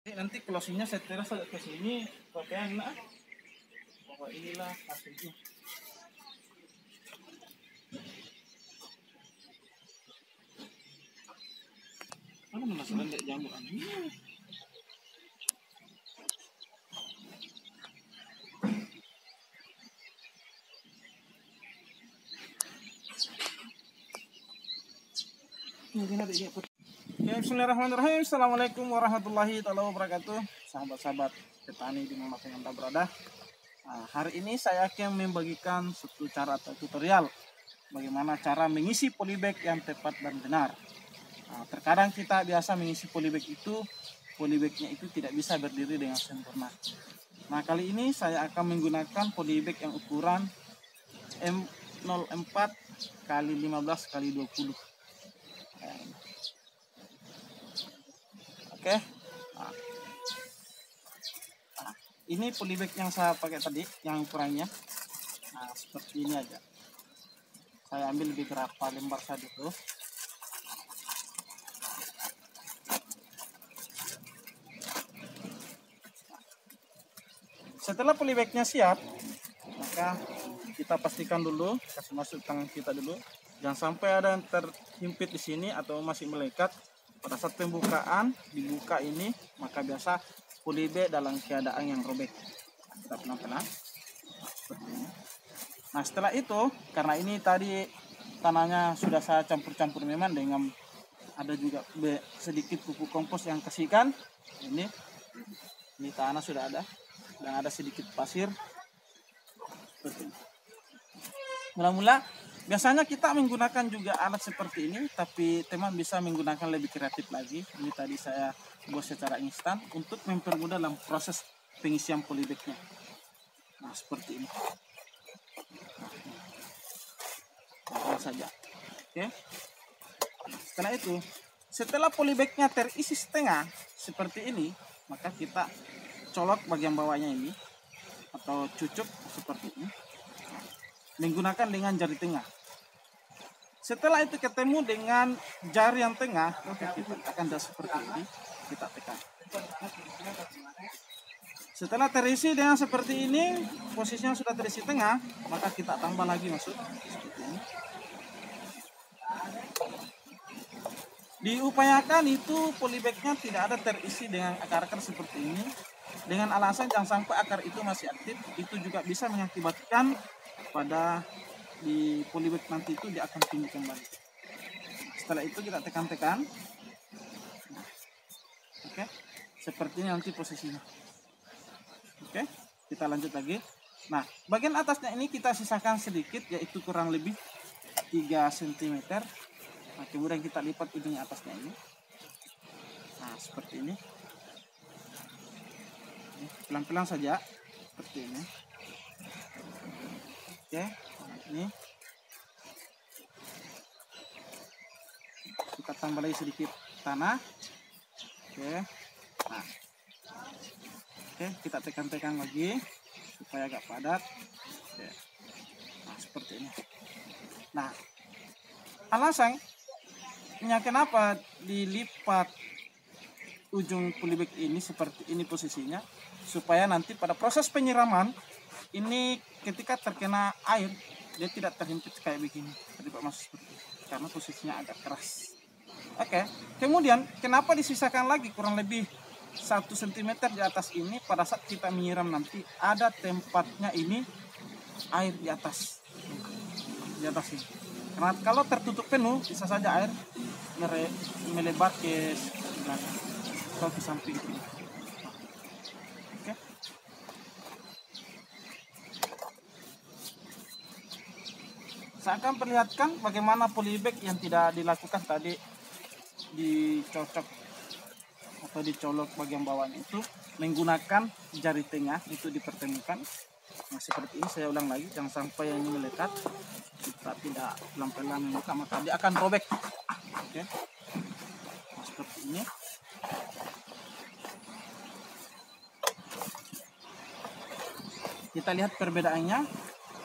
Nanti closingnya saya teras ke sini, pakaian nah, bahwa inilah hasilnya. Mana masalah tidak jamur ini? Bismillahirrahmanirrahim. Assalamualaikum warahmatullahi wabarakatuh. Sahabat-sahabat petani di mana Anda berada. Nah, hari ini saya akan membagikan satu cara atau tutorial bagaimana cara mengisi polybag yang tepat dan benar. Nah, terkadang kita biasa mengisi polybag itu, polybagnya itu tidak bisa berdiri dengan sempurna. Nah, kali ini saya akan menggunakan polybag yang ukuran M04 x 15 x 20. Oke. Nah, ini polybag yang saya pakai tadi, yang ukurannya. Nah, seperti ini aja. Saya ambil beberapa lembar saja dulu. Setelah polybagnya siap, maka kita pastikan dulu, kasih masuk tangan kita dulu, jangan sampai ada yang terhimpit di sini atau masih melekat. Pada saat pembukaan dibuka ini, maka biasa polybag dalam keadaan yang robek. Kita pelan-pelan. Nah, setelah itu, karena ini tadi tanahnya sudah saya campur-campur memang dengan ada juga sedikit pupuk kompos yang kasihkan. Ini tanah sudah ada dan ada sedikit pasir. Mula-mula biasanya kita menggunakan juga alat seperti ini, tapi teman bisa menggunakan lebih kreatif lagi. Ini tadi saya buat secara instan untuk mempermudah dalam proses pengisian polybagnya. Nah, seperti ini. Nah, saja. Oke. Setelah itu, setelah polybagnya terisi setengah seperti ini, maka kita colok bagian bawahnya ini atau cucuk seperti ini, menggunakan dengan jari tengah. Setelah itu ketemu dengan jari yang tengah, kita akan seperti ini, kita tekan. Setelah terisi dengan seperti ini, posisinya sudah terisi tengah, maka kita tambah lagi masuk seperti ini. Diupayakan itu polybagnya tidak ada terisi dengan akar-akar seperti ini, dengan alasan jangan sampai akar itu masih aktif. Itu juga bisa mengakibatkan pada di polybag nanti itu dia akan tumbuh kembali. Setelah itu kita tekan-tekan. Nah, oke, seperti ini nanti posisinya. Oke, kita lanjut lagi. Nah, bagian atasnya ini kita sisakan sedikit, yaitu kurang lebih 3 cm. Nah, kemudian kita lipat ujung atasnya ini. Nah, seperti ini. Pelan-pelan saja, seperti ini. Oke, ini kita tambah lagi sedikit tanah. Oke, nah, oke, kita tekan-tekan lagi supaya agak padat. Oke. Nah, seperti ini. Nah, alasannya kenapa dilipat ujung polybag ini seperti ini posisinya, supaya nanti pada proses penyiraman ini ketika terkena air dia tidak terhimpit kayak begini, terlibat masuk seperti ini, karena posisinya agak keras. Oke, kemudian kenapa disisakan lagi kurang lebih 1 cm di atas ini, pada saat kita menyiram nanti ada tempatnya ini air di atas ini, karena kalau tertutup penuh bisa saja air melebar ke belakang atau ke samping ini. Oke. Saya akan perlihatkan bagaimana polybag yang tidak dilakukan tadi, dicocok atau dicolok bagian bawahnya itu menggunakan jari tengah, itu dipertemukan. Nah, seperti ini saya ulang lagi, jangan sampai yang ini melekat. Kita tidak pelan-pelan membuka, maka dia akan robek. Oke. Nah, seperti ini. Kita lihat perbedaannya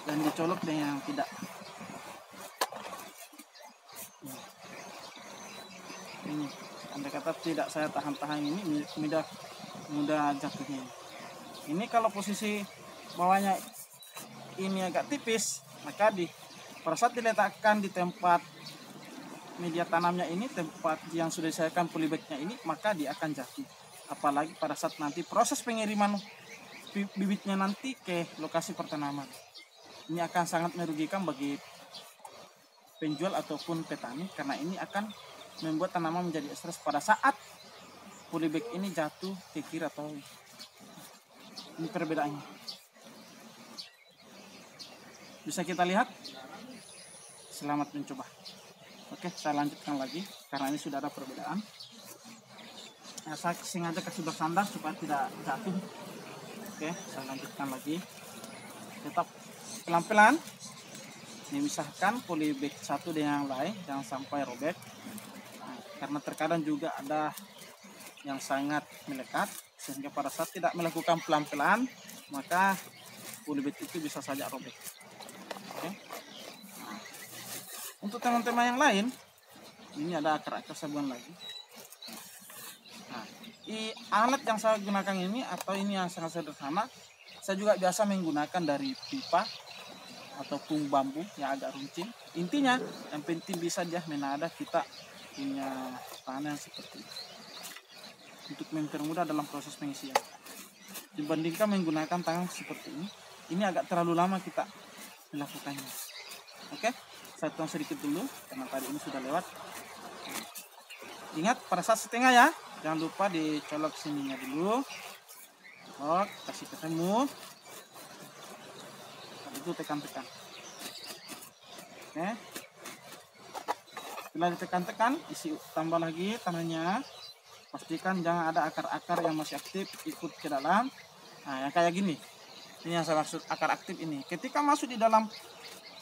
dan dicolok dengan yang tidak. Ini andai kata tidak saya tahan-tahan ini mudah mudah jatuhnya. Ini kalau posisi bawahnya ini agak tipis, maka pada saat diletakkan di tempat media tanamnya ini, tempat yang sudah disediakan polybagnya ini, maka dia akan jatuh. Apalagi pada saat nanti proses pengiriman bibitnya nanti ke lokasi pertanaman. Ini akan sangat merugikan bagi penjual ataupun petani, karena ini akan membuat tanaman menjadi stres pada saat polybag ini jatuh ke kiri atau ini perbedaannya. Bisa kita lihat. Selamat mencoba. Oke, saya lanjutkan lagi karena ini sudah ada perbedaan. Nah, saya sengaja kasih bersandar supaya tidak jatuh. Oke, saya lanjutkan lagi. Tetap pelan-pelan memisahkan polybag satu dengan yang lain, jangan sampai robek. Nah, karena terkadang juga ada yang sangat melekat, sehingga pada saat tidak melakukan pelan-pelan, maka polybag itu bisa saja robek. Oke. Nah, untuk teman-teman yang lain, ini ada akar-akar sabun lagi. Nah, alat yang saya gunakan ini atau ini yang sangat sederhana, saya juga biasa menggunakan dari pipa ataupun bambu yang agak runcing. Intinya yang penting bisa dia menada kita punya tanah yang seperti ini, untuk mempermudah dalam proses pengisian. Dibandingkan menggunakan tangan seperti ini agak terlalu lama kita melakukannya. Oke, saya tuang sedikit dulu karena tadi ini sudah lewat. Ingat pada saat setengah ya, jangan lupa dicolok sininya dulu. Oh, kasih ketemu. Habis itu tekan-tekan. Oke. Setelah ditekan-tekan, isi tambah lagi tanahnya. Pastikan jangan ada akar-akar yang masih aktif ikut ke dalam. Nah, yang kayak gini. Ini yang saya maksud akar aktif ini. Ketika masuk di dalam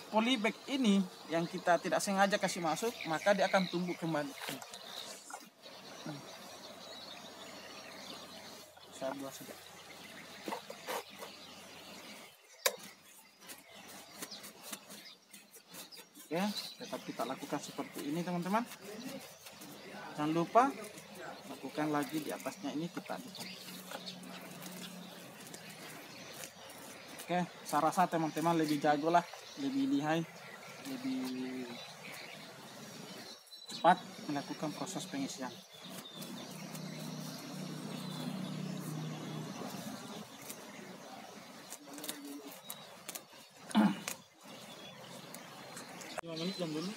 polybag ini yang kita tidak sengaja kasih masuk, maka dia akan tumbuh kembali. Saya buat saja. Oke, tetap kita lakukan seperti ini teman-teman. Jangan lupa lakukan lagi di atasnya ini kita aduk. Oke, saya rasa teman-teman lebih jago lah, lebih lihai, lebih cepat melakukan proses pengisian. Menit jam dulu.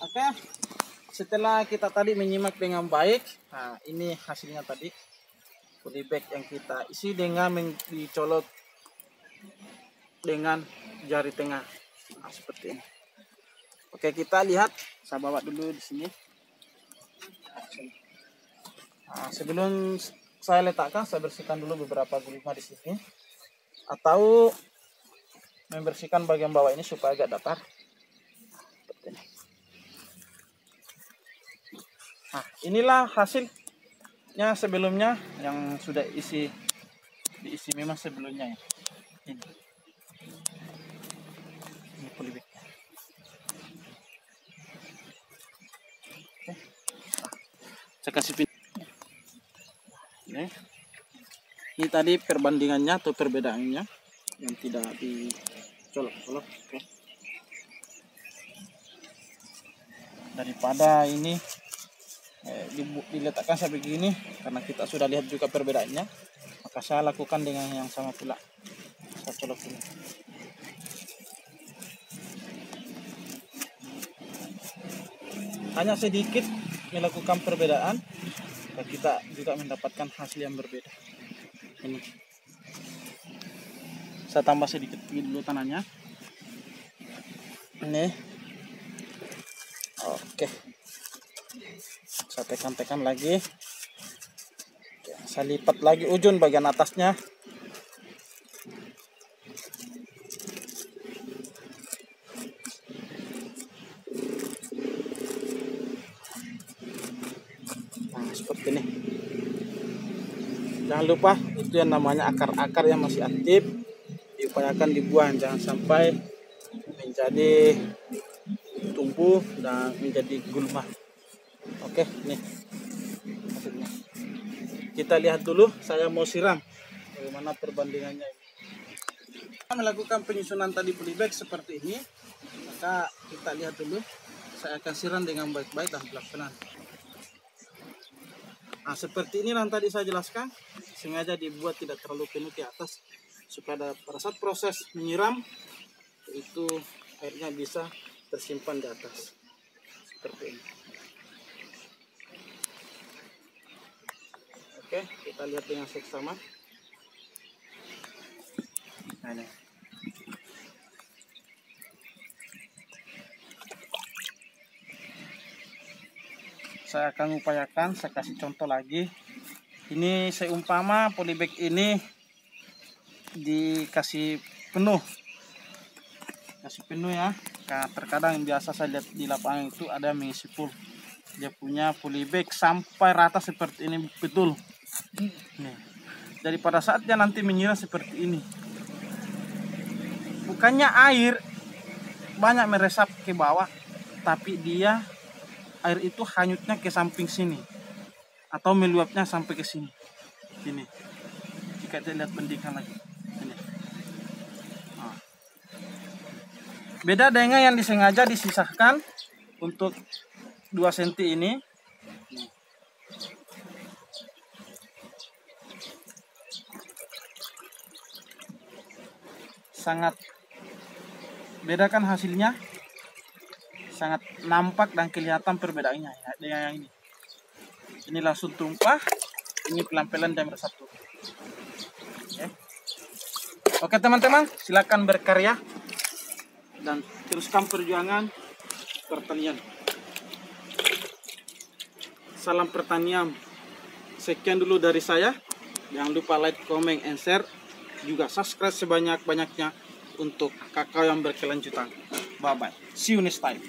Oke, setelah kita tadi menyimak dengan baik, nah ini hasilnya tadi polybag yang kita isi dengan dicolok dengan jari tengah, nah, seperti ini. Oke, kita lihat, saya bawa dulu di sini. Nah, sebelum saya letakkan, saya bersihkan dulu beberapa gulma di sini, atau membersihkan bagian bawah ini supaya agak datar. Seperti ini. Nah, inilah hasilnya sebelumnya yang sudah diisi memang sebelumnya ya. Ini polybag. Saya kasih pin. Ini. Ini tadi perbandingannya atau perbedaannya yang tidak dicolok-colok. Oke. Daripada ini diletakkan sampai begini, karena kita sudah lihat juga perbedaannya, maka saya lakukan dengan yang sama pula. Saya colok dulu. Hanya sedikit melakukan perbedaan, dan kita juga mendapatkan hasil yang berbeda. Ini saya tambah sedikit dulu tanahnya. Ini oke, saya tekan-tekan lagi. Oke, saya lipat lagi ujung bagian atasnya. Nah, seperti ini. Jangan lupa itu yang namanya akar-akar yang masih aktif diupayakan dibuang, jangan sampai menjadi tumbuh dan menjadi gulma. Oke, nih hasilnya. Kita lihat dulu, saya mau siram bagaimana perbandingannya. Kita melakukan penyusunan tadi polybag seperti ini, maka kita lihat dulu. Saya akan siram dengan baik-baik dan pelan-pelan. Nah, seperti ini yang tadi saya jelaskan, sengaja dibuat tidak terlalu penuh ke atas supaya pada saat proses menyiram itu airnya bisa tersimpan di atas seperti ini. Oke, kita lihat dengan seksama. Nah, ini. Saya akan upayakan, saya kasih contoh lagi. Ini seumpama polybag ini dikasih penuh. Kasih penuh ya. Nah, terkadang biasa saya lihat di lapangan itu ada yang mengisi full. Dia punya polybag sampai rata seperti ini betul. Nih. Jadi pada saat dia nanti menyiram seperti ini, bukannya air banyak meresap ke bawah, tapi air itu hanyutnya ke samping sini atau meluapnya sampai ke sini. Ini jika kita lihat bandingkan lagi ini. Nah. Beda dengan yang disengaja disisahkan untuk 2 cm ini. Sangat beda kan hasilnya, sangat nampak dan kelihatan perbedaannya ya, dengan yang ini. Ini langsung tumpah, ini pelan-pelan dan meresap tuh. Oke teman-teman, silakan berkarya dan teruskan perjuangan pertanian. Salam pertanian. Sekian dulu dari saya. Jangan lupa like, comment, and share. Juga subscribe sebanyak-banyaknya untuk kakao yang berkelanjutan. Bye-bye. See you next time.